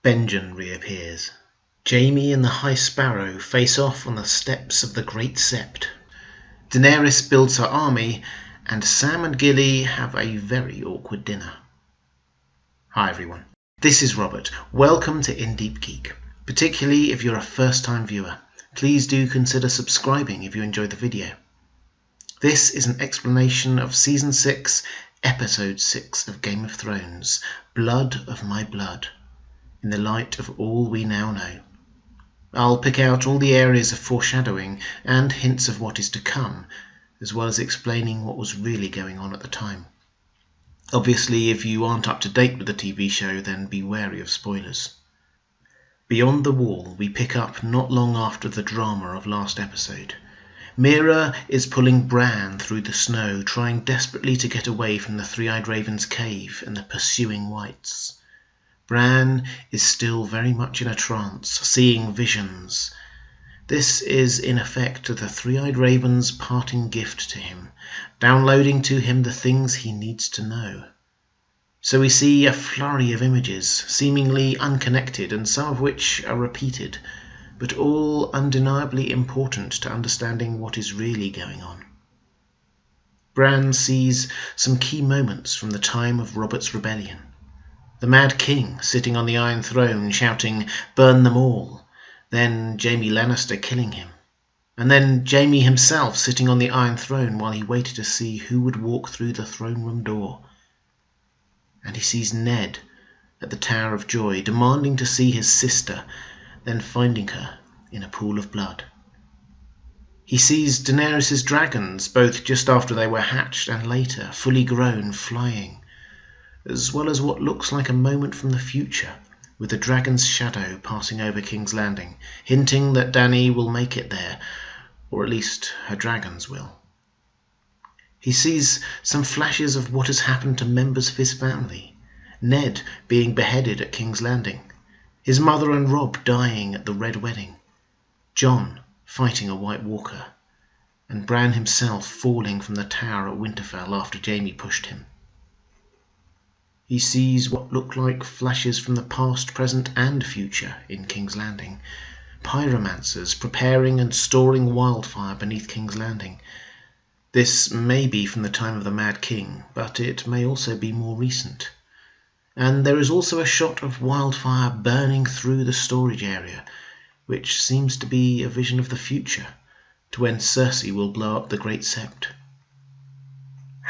Benjen reappears. Jaime and the High Sparrow face off on the steps of the Great Sept. Daenerys builds her army, and Sam and Gilly have a very awkward dinner. Hi everyone, this is Robert. Welcome to In Deep Geek. Particularly if you're a first-time viewer, please do consider subscribing if you enjoyed the video. This is an explanation of Season 6, Episode 6 of Game of Thrones, Blood of My Blood, in the light of all we now know. I'll pick out all the areas of foreshadowing and hints of what is to come, as well as explaining what was really going on at the time. Obviously, if you aren't up to date with the TV show, then be wary of spoilers. Beyond the wall, we pick up not long after the drama of last episode. Meera is pulling Bran through the snow, trying desperately to get away from the Three-Eyed Raven's cave and the pursuing Whites. Bran is still very much in a trance, seeing visions. This is in effect the Three-Eyed Raven's parting gift to him, downloading to him the things he needs to know. So we see a flurry of images, seemingly unconnected and some of which are repeated, but all undeniably important to understanding what is really going on. Bran sees some key moments from the time of Robert's rebellion. The Mad King sitting on the Iron Throne shouting, "Burn them all," then Jaime Lannister killing him, and then Jaime himself sitting on the Iron Throne while he waited to see who would walk through the throne room door. And he sees Ned at the Tower of Joy demanding to see his sister, then finding her in a pool of blood. He sees Daenerys' dragons, both just after they were hatched and later, fully grown, flying, as well as what looks like a moment from the future, with the dragon's shadow passing over King's Landing, hinting that Dany will make it there, or at least her dragons will. He sees some flashes of what has happened to members of his family. Ned being beheaded at King's Landing, his mother and Robb dying at the Red Wedding, Jon fighting a White Walker, and Bran himself falling from the tower at Winterfell after Jaime pushed him. He sees what look like flashes from the past, present and future in King's Landing. Pyromancers preparing and storing wildfire beneath King's Landing. This may be from the time of the Mad King, but it may also be more recent. And there is also a shot of wildfire burning through the storage area, which seems to be a vision of the future, to when Cersei will blow up the Great Sept.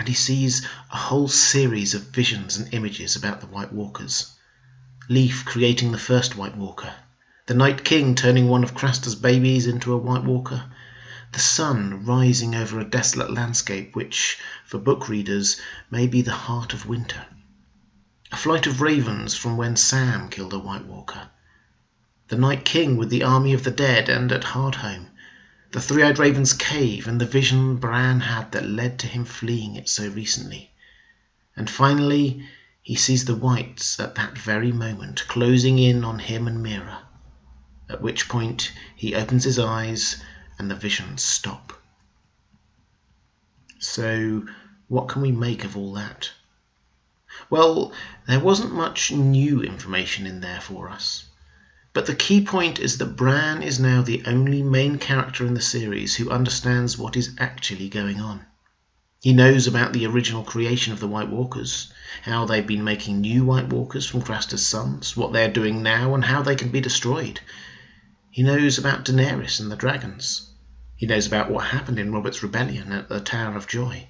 And he sees a whole series of visions and images about the White Walkers. Leaf creating the first White Walker, the Night King turning one of Craster's babies into a White Walker, the sun rising over a desolate landscape which, for book readers, may be the heart of winter. A flight of ravens from when Sam killed a White Walker. The Night King with the army of the dead and at Hardhome. The Three-Eyed Raven's cave and the vision Bran had that led to him fleeing it so recently. And finally, he sees the Whites at that very moment closing in on him and Meera, at which point he opens his eyes and the visions stop. So, what can we make of all that? Well, there wasn't much new information in there for us. But the key point is that Bran is now the only main character in the series who understands what is actually going on. He knows about the original creation of the White Walkers, how they've been making new White Walkers from Craster's sons, what they're doing now and how they can be destroyed. He knows about Daenerys and the dragons. He knows about what happened in Robert's rebellion at the Tower of Joy.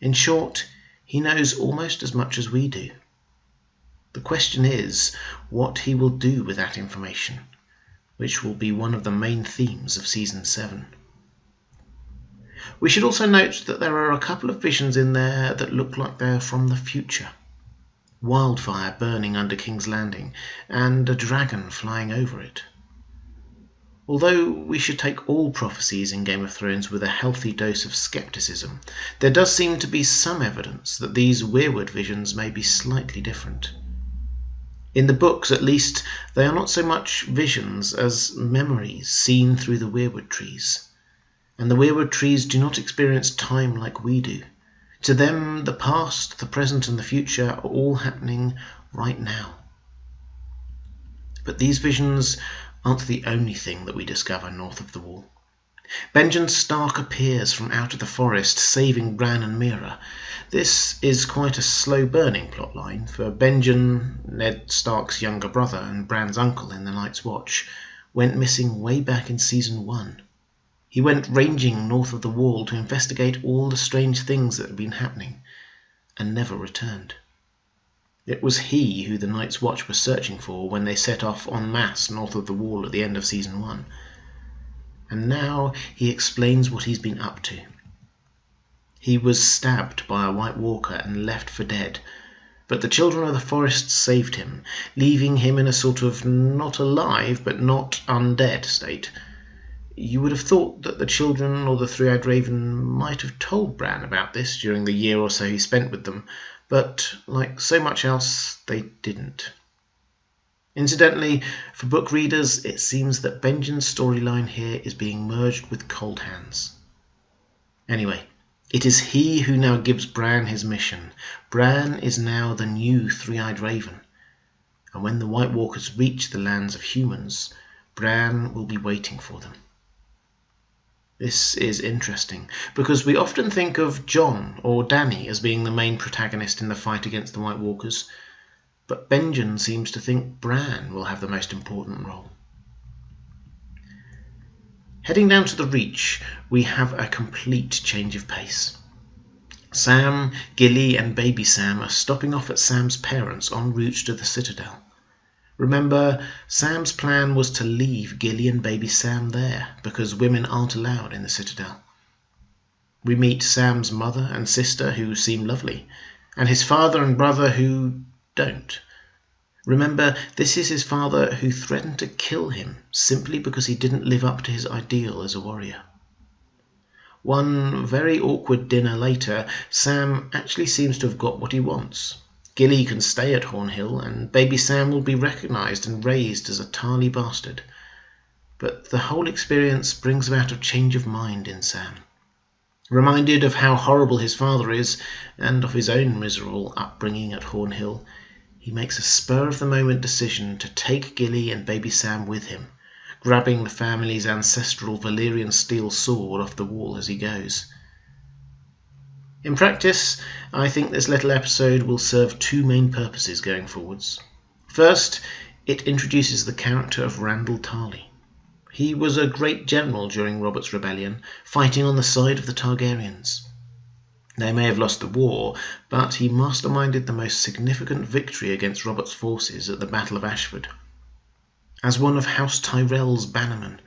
In short, he knows almost as much as we do. The question is what he will do with that information, which will be one of the main themes of Season 7. We should also note that there are a couple of visions in there that look like they're from the future. Wildfire burning under King's Landing, and a dragon flying over it. Although we should take all prophecies in Game of Thrones with a healthy dose of skepticism, there does seem to be some evidence that these weirwood visions may be slightly different. In the books, at least, they are not so much visions as memories seen through the weirwood trees. And the weirwood trees do not experience time like we do. To them, the past, the present and the future are all happening right now. But these visions aren't the only thing that we discover north of the wall. Benjen Stark appears from out of the forest, saving Bran and Meera. This is quite a slow-burning plotline, for Benjen, Ned Stark's younger brother and Bran's uncle in the Night's Watch, went missing way back in Season 1. He went ranging north of the wall to investigate all the strange things that had been happening, and never returned. It was he who the Night's Watch was searching for when they set off en masse north of the wall at the end of Season 1. And now he explains what he's been up to. He was stabbed by a White Walker and left for dead, but the children of the forest saved him, leaving him in a sort of not alive but not undead state. You would have thought that the children or the Three-Eyed Raven might have told Bran about this during the year or so he spent with them, but like so much else, they didn't. Incidentally, for book readers, it seems that Benjen's storyline here is being merged with Cold Hands. Anyway, it is he who now gives Bran his mission. Bran is now the new Three-Eyed Raven, and when the White Walkers reach the lands of humans, Bran will be waiting for them. This is interesting, because we often think of Jon or Dany as being the main protagonist in the fight against the White Walkers, but Benjen seems to think Bran will have the most important role. Heading down to the Reach, we have a complete change of pace. Sam, Gilly and baby Sam are stopping off at Sam's parents en route to the Citadel. Remember, Sam's plan was to leave Gilly and baby Sam there, because women aren't allowed in the Citadel. We meet Sam's mother and sister, who seem lovely, and his father and brother, who don't. Remember, this is his father who threatened to kill him simply because he didn't live up to his ideal as a warrior. One very awkward dinner later, Sam actually seems to have got what he wants. Gilly can stay at Hornhill, and baby Sam will be recognised and raised as a Tarly bastard. But the whole experience brings about a change of mind in Sam. Reminded of how horrible his father is, and of his own miserable upbringing at Hornhill, he makes a spur-of-the-moment decision to take Gilly and baby Sam with him, grabbing the family's ancestral Valyrian steel sword off the wall as he goes. In practice, I think this little episode will serve two main purposes going forwards. First, it introduces the character of Randyll Tarly. He was a great general during Robert's Rebellion, fighting on the side of the Targaryens. They may have lost the war, but he masterminded the most significant victory against Robert's forces at the Battle of Ashford. As one of House Tyrell's bannermen,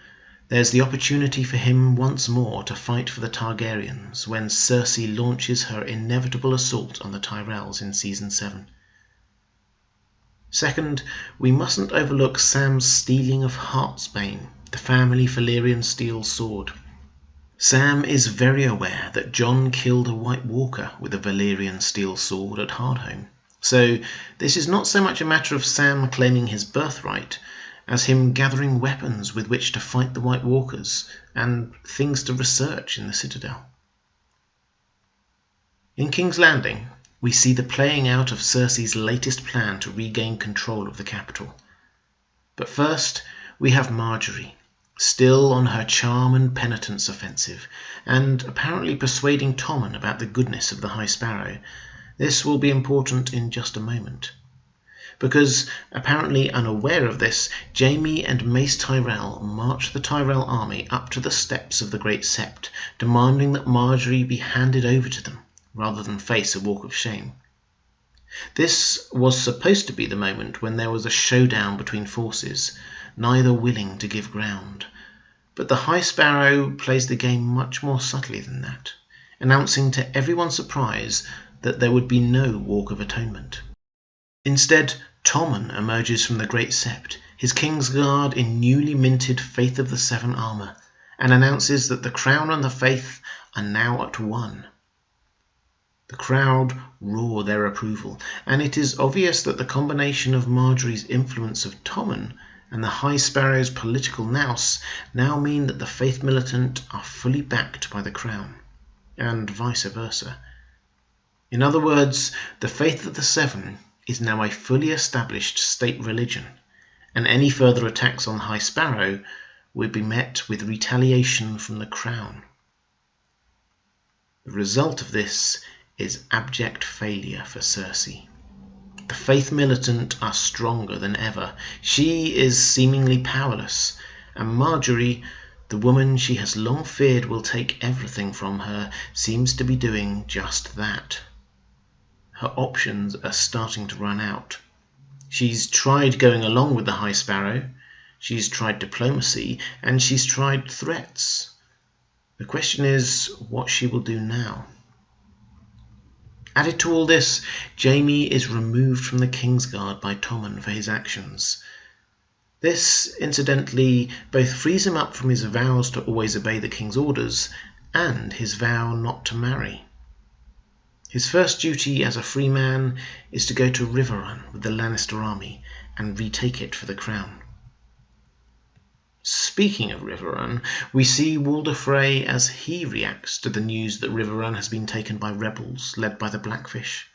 there's the opportunity for him once more to fight for the Targaryens when Cersei launches her inevitable assault on the Tyrells in Season 7. Second, we mustn't overlook Sam's stealing of Heartsbane, the family Valyrian steel sword. Sam is very aware that Jon killed a White Walker with a Valyrian steel sword at Hardhome, so this is not so much a matter of Sam claiming his birthright as him gathering weapons with which to fight the White Walkers and things to research in the Citadel. In King's Landing, we see the playing out of Cersei's latest plan to regain control of the capital. But first, we have Margaery, still on her charm and penitence offensive, and apparently persuading Tommen about the goodness of the High Sparrow. This will be important in just a moment. Because, apparently unaware of this, Jaime and Mace Tyrell march the Tyrell army up to the steps of the Great Sept, demanding that Margaery be handed over to them, rather than face a walk of shame. This was supposed to be the moment when there was a showdown between forces, neither willing to give ground. But the High Sparrow plays the game much more subtly than that, announcing to everyone's surprise that there would be no Walk of Atonement. Instead, Tommen emerges from the Great Sept, his Kingsguard in newly minted Faith of the Seven armour, and announces that the Crown and the Faith are now at one. The crowd roar their approval, and it is obvious that the combination of Margaery's influence of Tommen and the High Sparrow's political nous now mean that the Faith militant are fully backed by the Crown, and vice versa. In other words, the Faith of the Seven is now a fully established state religion, and any further attacks on High Sparrow would be met with retaliation from the Crown. The result of this is abject failure for Cersei. The Faith Militant are stronger than ever. She is seemingly powerless, and Marjorie, the woman she has long feared will take everything from her, seems to be doing just that. Her options are starting to run out. She's tried going along with the High Sparrow, she's tried diplomacy, and she's tried threats. The question is what she will do now. Added to all this, Jaime is removed from the Kingsguard by Tommen for his actions. This, incidentally, both frees him up from his vows to always obey the king's orders and his vow not to marry. His first duty as a free man is to go to Riverrun with the Lannister army and retake it for the crown. Speaking of Riverrun, we see Walder Frey as he reacts to the news that Riverrun has been taken by rebels led by the Blackfish.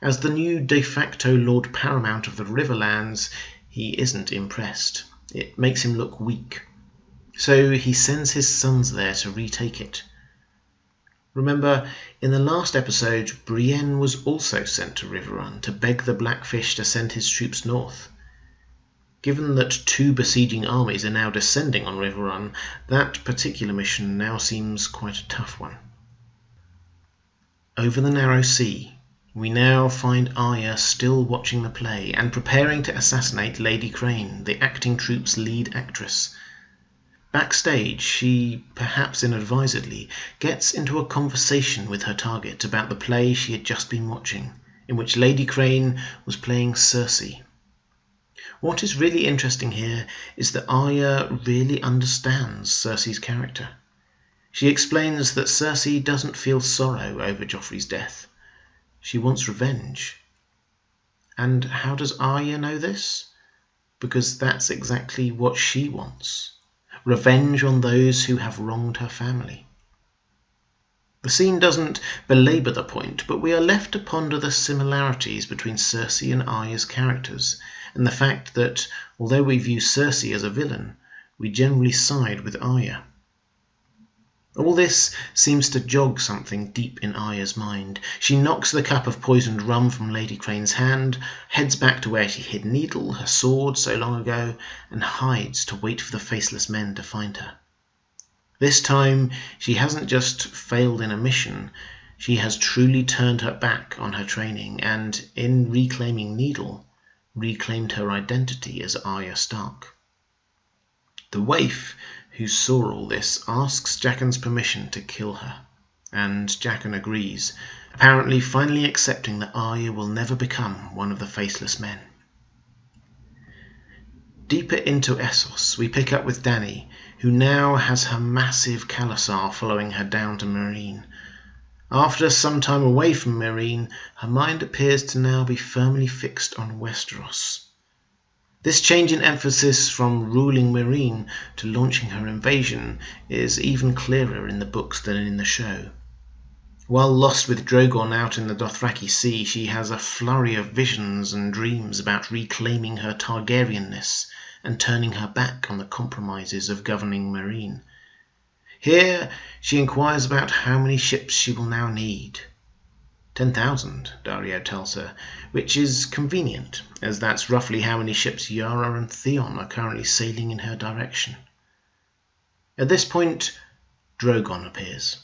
As the new de facto Lord Paramount of the Riverlands, he isn't impressed. It makes him look weak. So he sends his sons there to retake it. Remember, in the last episode, Brienne was also sent to Riverrun to beg the Blackfish to send his troops north. Given that 2 besieging armies are now descending on Riverrun, that particular mission now seems quite a tough one. Over the Narrow Sea, we now find Arya still watching the play and preparing to assassinate Lady Crane, the acting troupe's lead actress. Backstage, she, perhaps inadvisedly, gets into a conversation with her target about the play she had just been watching, in which Lady Crane was playing Cersei. What is really interesting here is that Arya really understands Cersei's character. She explains that Cersei doesn't feel sorrow over Joffrey's death. She wants revenge. And how does Arya know this? Because that's exactly what she wants. Revenge on those who have wronged her family. The scene doesn't belabor the point, but we are left to ponder the similarities between Cersei and Arya's characters, and the fact that, although we view Cersei as a villain, we generally side with Arya. All this seems to jog something deep in Arya's mind. She knocks the cup of poisoned rum from Lady Crane's hand, heads back to where she hid Needle, her sword, so long ago, and hides to wait for the faceless men to find her. This time, she hasn't just failed in a mission, she has truly turned her back on her training and, in reclaiming Needle, reclaimed her identity as Arya Stark. The waif, who saw all this, asks Jaqen's permission to kill her, and Jaqen agrees, apparently finally accepting that Arya will never become one of the Faceless Men. Deeper into Essos, we pick up with Dany, who now has her massive Khalasar following her down to Meereen. After some time away from Meereen, her mind appears to now be firmly fixed on Westeros. This change in emphasis from ruling Meereen to launching her invasion is even clearer in the books than in the show. While lost with Drogon out in the Dothraki Sea, she has a flurry of visions and dreams about reclaiming her Targaryenness and turning her back on the compromises of governing Meereen. Here she inquires about how many ships she will now need. 10,000, Daario tells her, which is convenient, as that's roughly how many ships Yara and Theon are currently sailing in her direction. At this point, Drogon appears.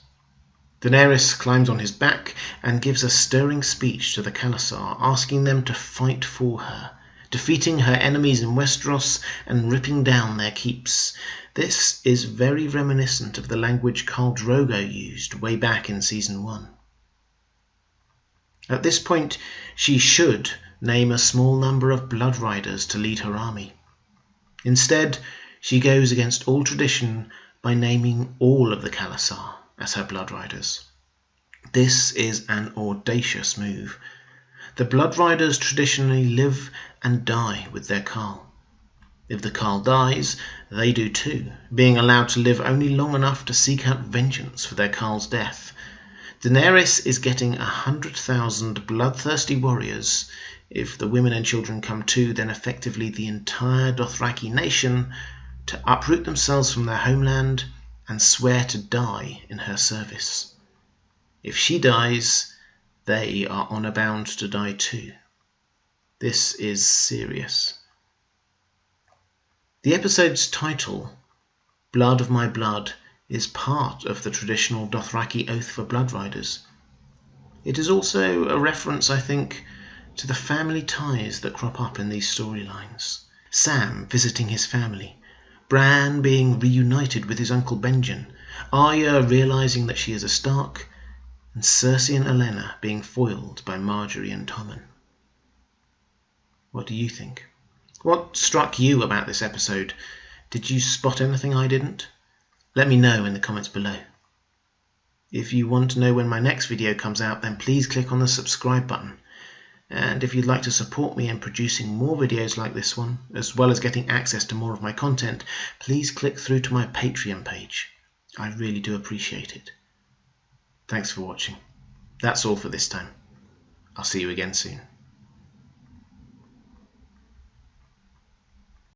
Daenerys climbs on his back and gives a stirring speech to the Khalasar, asking them to fight for her, defeating her enemies in Westeros and ripping down their keeps. This is very reminiscent of the language Khal Drogo used way back in Season 1. At this point, she should name a small number of Blood Riders to lead her army. Instead, she goes against all tradition by naming all of the Khalasar as her Blood Riders. This is an audacious move. The Blood Riders traditionally live and die with their Khal. If the Khal dies, they do too, being allowed to live only long enough to seek out vengeance for their Khal's death. Daenerys is getting 100,000 bloodthirsty warriors If the women and children come too, then effectively the entire Dothraki nation to uproot themselves from their homeland and swear to die in her service. If she dies, they are honor bound to die too. This is serious. The episode's title, Blood of My Blood, is part of the traditional Dothraki oath for blood riders. It is also a reference, I think, to the family ties that crop up in these storylines. Sam visiting his family, Bran being reunited with his uncle Benjen, Arya realizing that she is a Stark, and Cersei and Olenna being foiled by Marjorie and Tommen. What do you think? What struck you about this episode? Did you spot anything I didn't? Let me know in the comments below. If you want to know when my next video comes out, then please click on the subscribe button. And if you'd like to support me in producing more videos like this one, as well as getting access to more of my content, please click through to my Patreon page. I really do appreciate it. Thanks for watching. That's all for this time. I'll see you again soon.